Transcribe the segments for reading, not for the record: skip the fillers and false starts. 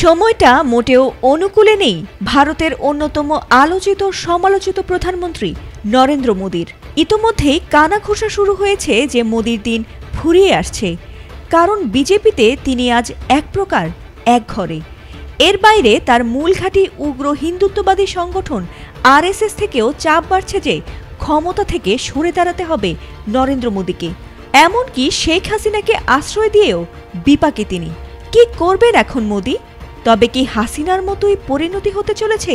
সময়টা মোটেও অনুকূলে নেই ভারতের অন্যতম আলোচিত সমালোচিত প্রধানমন্ত্রী নরেন্দ্র মোদীর। ইতোমধ্যেই কানাঘুষা শুরু হয়েছে যে মোদীর দিন ফুরিয়ে আসছে, কারণ বিজেপিতে তিনি আজ এক প্রকার একঘরে। এর বাইরে তার মূল ঘাঁটি উগ্র হিন্দুত্ববাদী সংগঠন আরএসএস থেকেও চাপ বাড়ছে যে ক্ষমতা থেকে সরে দাঁড়াতে হবে নরেন্দ্র মোদীকে। এমনকি শেখ হাসিনাকে আশ্রয় দিয়েও বিপাকে তিনি। কি করবেন এখন মোদী? তবে কি হাসিনার মতোই পরিণতি হতে চলেছে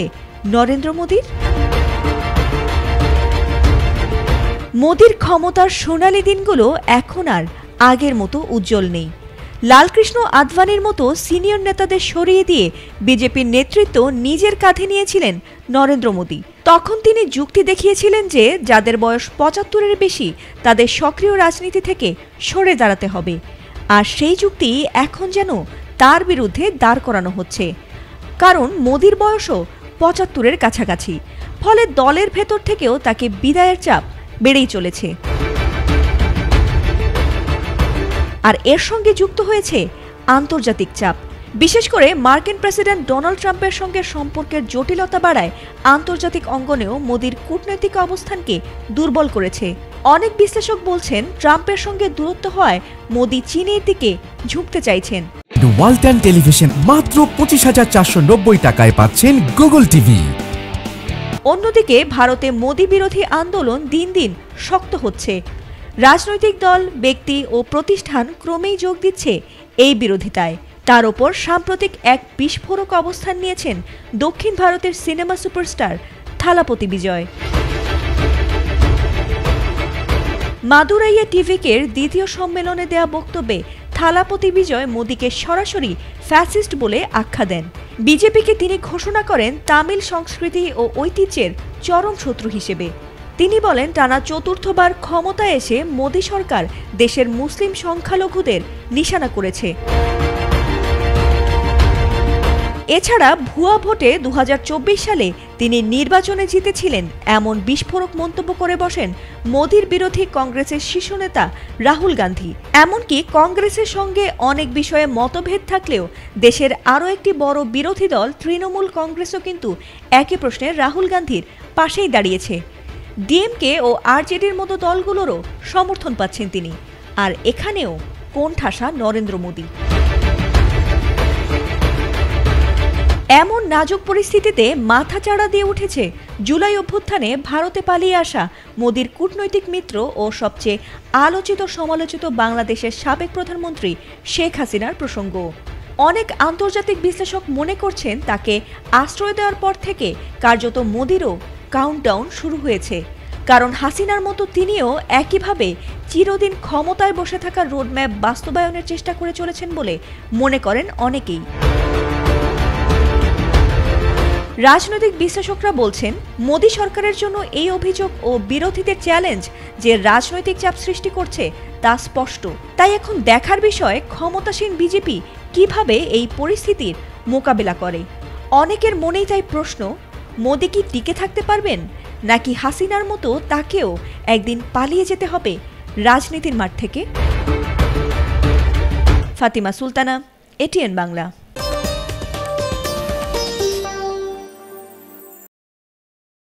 নরেন্দ্র মোদীর? মোদীর ক্ষমতার সোনালি দিনগুলো এখন আর আগের মতো উজ্জ্বল নেই। লালকৃষ্ণ আদভানির মতো সিনিয়র নেতাদের সরিয়ে দিয়ে বিজেপির নেতৃত্ব নিজের কাঁধে নিয়েছিলেন নরেন্দ্র মোদী। তখন তিনি যুক্তি দেখিয়েছিলেন যে যাদের বয়স ৭৫-এর বেশি তাদের সক্রিয় রাজনীতি থেকে সরে দাঁড়াতে হবে, আর সেই যুক্তি এখন যেন তার বিরুদ্ধে দাঁড় করানো হচ্ছে। কারণ মোদীর বয়সও ৭৫-এর কাছাকাছি, ফলে দলের ভেতর থেকেও তাকে বিদায়ের চাপ বেড়েই চলেছে। আর এর সঙ্গে যুক্ত হয়েছে আন্তর্জাতিক চাপ। বিশেষ করে মার্কিন প্রেসিডেন্ট ডোনাল্ড ট্রাম্পের সঙ্গে সম্পর্কের জটিলতা বাড়ায় আন্তর্জাতিক অঙ্গনেও মোদীর কূটনৈতিক অবস্থানকে দুর্বল করেছে। অনেক বিশ্লেষক বলছেন ট্রাম্পের সঙ্গে দূরত্ব হওয়ায় মোদী চীনের দিকে ঝুঁকতে চাইছেন। ওয়ালটন টেলিভিশন মাত্র ২৫,৪৯০ টাকায় পাচ্ছেন গুগল টিভি। অন্যদিকে ভারতে মোদী বিরোধী আন্দোলন দিন দিন শক্ত হচ্ছে। রাজনৈতিক দল, ব্যক্তি ও প্রতিষ্ঠান ক্রমেই যোগ দিচ্ছে এই বিরোধিতায়। তার ওপর সাম্প্রতিক এক বিস্ফোরক অবস্থান নিয়েছেন দক্ষিণ ভারতের সিনেমা সুপারস্টার থালাপতি বিজয়। মাদুরাইয়া টিভিকের দ্বিতীয় সম্মেলনে দেয়া বক্তব্যে থালাপতি বিজয় মোদীকে সরাসরি ফ্যাসিস্ট বলে আখ্যা দেন। বিজেপিকে তিনি ঘোষণা করেন তামিল সংস্কৃতি ও ঐতিহ্যের চরম শত্রু হিসেবে। তিনি বলেন টানা চতুর্থবার ক্ষমতায় এসে মোদী সরকার দেশের মুসলিম সংখ্যালঘুদের নিশানা করেছে। এছাড়া ভুয়া ভোটে ২০২৪ সালে তিনি নির্বাচনে জিতেছিলেন এমন বিস্ফোরক মন্তব্য করে বসেন মোদীর বিরোধী কংগ্রেসের শীর্ষ নেতা রাহুল গান্ধী। এমনকি কংগ্রেসের সঙ্গে অনেক বিষয়ে মতভেদ থাকলেও দেশের আরও একটি বড় বিরোধী দল তৃণমূল কংগ্রেসও কিন্তু একই প্রশ্নে রাহুল গান্ধীর পাশেই দাঁড়িয়েছে। ডিএমকে ও আরজেডির মতো দলগুলোরও সমর্থন পাচ্ছেন তিনি। আর এখানেও কোণঠাসা নরেন্দ্র মোদী। এমন নাজুক পরিস্থিতিতে মাথাচাড়া দিয়ে উঠেছে জুলাই অভ্যুত্থানে ভারতে পালিয়ে আসা মোদীর কূটনৈতিক মিত্র ও সবচেয়ে আলোচিত সমালোচিত বাংলাদেশের সাবেক প্রধানমন্ত্রী শেখ হাসিনার প্রসঙ্গ। অনেক আন্তর্জাতিক বিশ্লেষক মনে করছেন তাকে আশ্রয় দেওয়ার পর থেকে কার্যত মোদীরও কাউন্টডাউন শুরু হয়েছে। কারণ হাসিনার মতো তিনিও একইভাবে চিরদিন ক্ষমতায় বসে থাকার রোডম্যাপ বাস্তবায়নের চেষ্টা করে চলেছেন বলে মনে করেন অনেকেই। রাজনৈতিক বিশ্লেষকরা বলছেন মোদী সরকারের জন্য এই অভিযোগ ও বিরোধীদের চ্যালেঞ্জ যে রাজনৈতিক চাপ সৃষ্টি করছে তা স্পষ্ট। তাই এখন দেখার বিষয় ক্ষমতাসীন বিজেপি কিভাবে এই পরিস্থিতির মোকাবিলা করে। অনেকের মনেই তাই প্রশ্ন, মোদী কি টিকে থাকতে পারবেন, নাকি হাসিনার মতো তাকেও একদিন পালিয়ে যেতে হবে রাজনীতির মাঠ থেকে? ফাতিমা সুলতানা, এটিএন বাংলা।